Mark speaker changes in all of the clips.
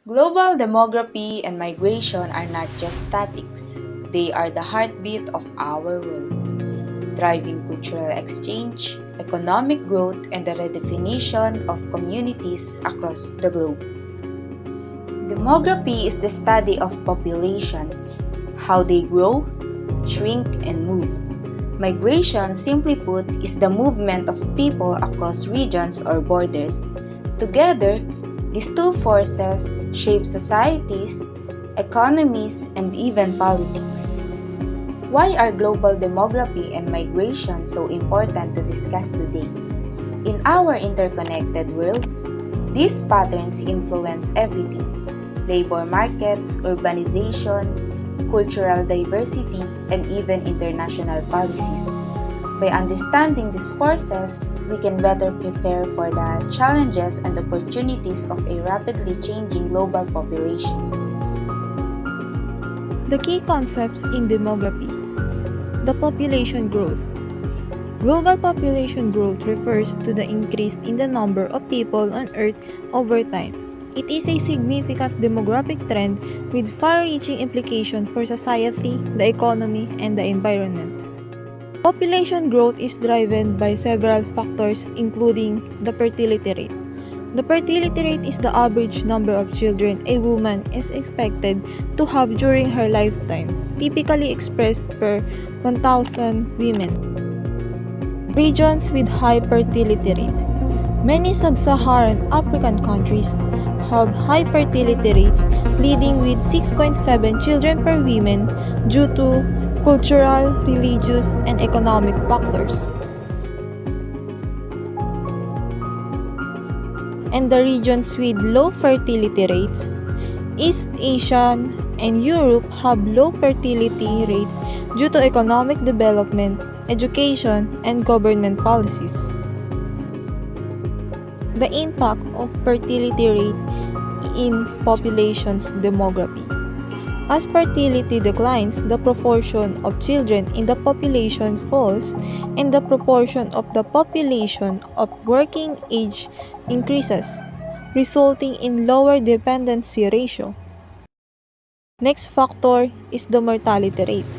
Speaker 1: Global demography and migration are not just statics, they are the heartbeat of our world, driving cultural exchange, economic growth, and the redefinition of communities across the globe. Demography is the study of populations, how they grow, shrink, and move. Migration, simply put, is the movement of people across regions or borders. Together, these two forces shape societies, economies, and even politics. Why are global demography and migration so important to discuss today? In our interconnected world, these patterns influence everything: labor markets, urbanization, cultural diversity, and even international policies. By understanding these forces, we can better prepare for the challenges and opportunities of a rapidly changing global population.
Speaker 2: The key concepts in demography. The population growth. Global population growth refers to the increase in the number of people on Earth over time. It is a significant demographic trend with far-reaching implications for society, the economy, and the environment. Population growth is driven by several factors including the fertility rate. The fertility rate is the average number of children a woman is expected to have during her lifetime, typically expressed per 1,000 women. Regions with high fertility rate. Many sub-Saharan African countries have high fertility rates, leading with 6.7 children per woman due to cultural, religious, and economic factors. And the regions with low fertility rates, East Asia and Europe have low fertility rates due to economic development, education, and government policies. The impact of fertility rate in population's demography. As fertility declines, the proportion of children in the population falls, and the proportion of the population of working age increases, resulting in lower dependency ratio. Next factor is the mortality rate.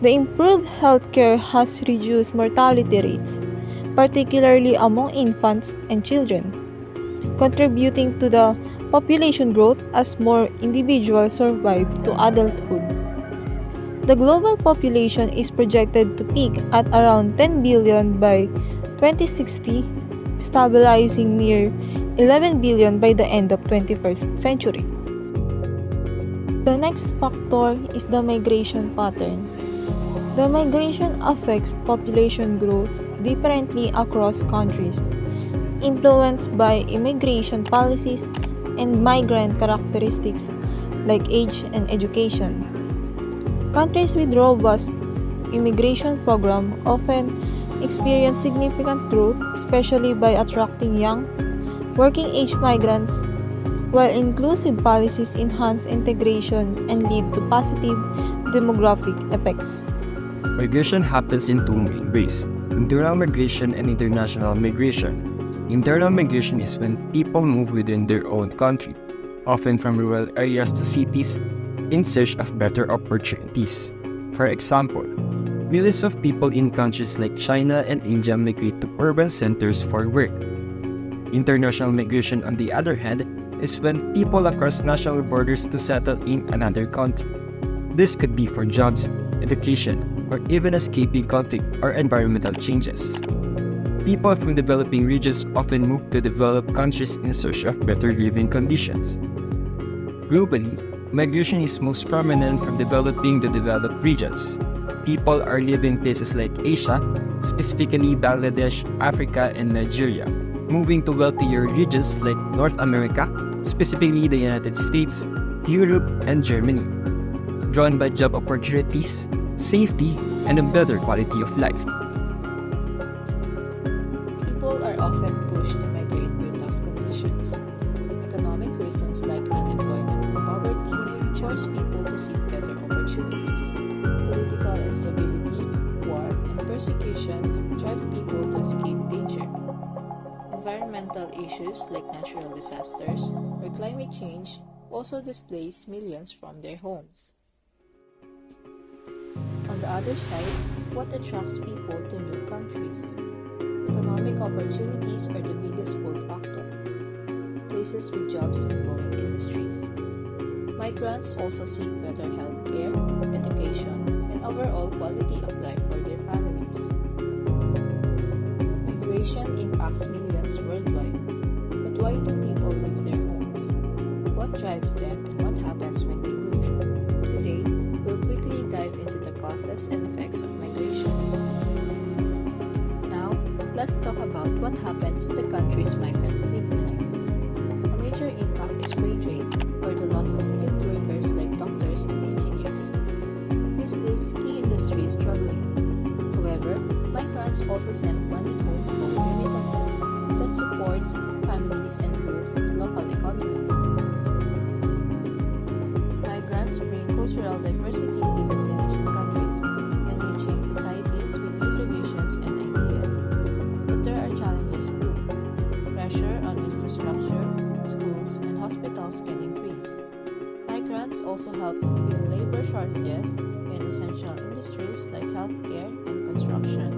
Speaker 2: The improved healthcare has reduced mortality rates, particularly among infants and children, contributing to the population growth as more individuals survive to adulthood. The global population is projected to peak at around 10 billion by 2060, stabilizing near 11 billion by the end of 21st century. The next factor is the migration pattern. The migration affects population growth differently across countries, influenced by immigration policies and migrant characteristics like age and education. Countries with robust immigration programs often experience significant growth, especially by attracting young, working-age migrants, while inclusive policies enhance integration and lead to positive demographic effects.
Speaker 3: Migration happens in two main ways: internal migration and international migration. Internal migration is when people move within their own country, often from rural areas to cities, in search of better opportunities. For example, millions of people in countries like China and India migrate to urban centers for work. International migration, on the other hand, is when people cross national borders to settle in another country. This could be for jobs, education, or even escaping conflict or environmental changes. People from developing regions often move to developed countries in search of better living conditions. Globally, migration is most prominent from developing to developed regions. People are living in places like Asia, specifically Bangladesh, Africa, and Nigeria, moving to wealthier regions like North America, specifically the United States, Europe, and Germany, drawn by job opportunities, safety, and a better quality of life.
Speaker 1: People are often pushed to migrate with tough conditions. Economic reasons like unemployment and poverty force people to seek better opportunities. Political instability, war, and persecution drive people to escape danger. Environmental issues like natural disasters,
Speaker 4: where climate change also displaces millions from their homes. On the other side, what attracts people to new countries? Economic opportunities are the biggest pull factor. Places with jobs and growing industries. Migrants also seek better healthcare, education, and overall quality of life for their families. Migration impacts millions worldwide, but why do people leave their homes? What drives them and what happens when they move? Today, we'll quickly dive into the causes and effects of migration. Now, let's talk about what happens to the countries migrants leave behind. A major impact is wage rate, or the loss of skilled workers like doctors and engineers. This leaves key industries struggling. However, migrants also send money home for remittances that supports families and boosts local economies. Migrants bring cultural diversity to destination countries, enriching societies with new traditions and ideas. But there are challenges too. Pressure on infrastructure, schools, and hospitals can increase. Migrants also help fill labor shortages in essential industries like healthcare and construction.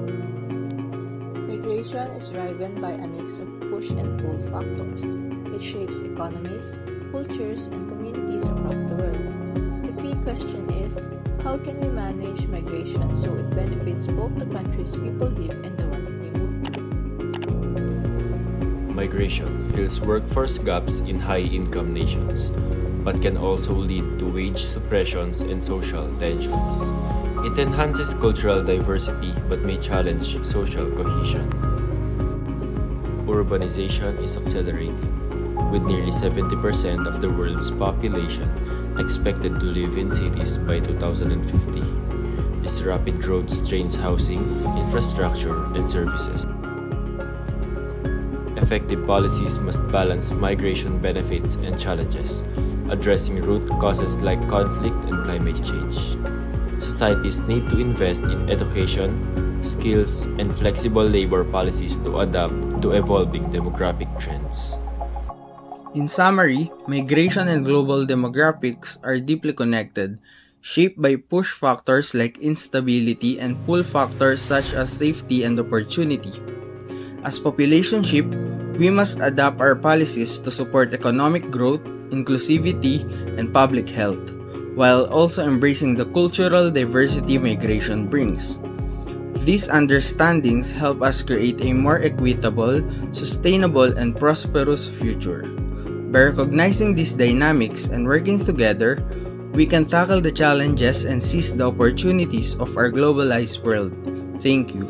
Speaker 4: Migration is driven by a mix of push and pull factors. It shapes economies, cultures, and communities across the world. The key question is, how can we manage migration so it benefits both the countries people live and the ones they move to?
Speaker 5: Migration fills workforce gaps in high-income nations, but can also lead to wage suppressions and social tensions. It enhances cultural diversity but may challenge social cohesion. Urbanization is accelerating, with nearly 70% of the world's population expected to live in cities by 2050. This rapid growth strains housing, infrastructure, and services. Effective policies must balance migration benefits and challenges, addressing root causes like conflict and climate change. Societies need to invest in education, skills, and flexible labor policies to adapt to evolving demographic trends.
Speaker 6: In summary, migration and global demographics are deeply connected, shaped by push factors like instability and pull factors such as safety and opportunity. As population shift, we must adapt our policies to support economic growth, inclusivity, and public health, while also embracing the cultural diversity migration brings. These understandings help us create a more equitable, sustainable, and prosperous future. By recognizing these dynamics and working together, we can tackle the challenges and seize the opportunities of our globalized world. Thank you.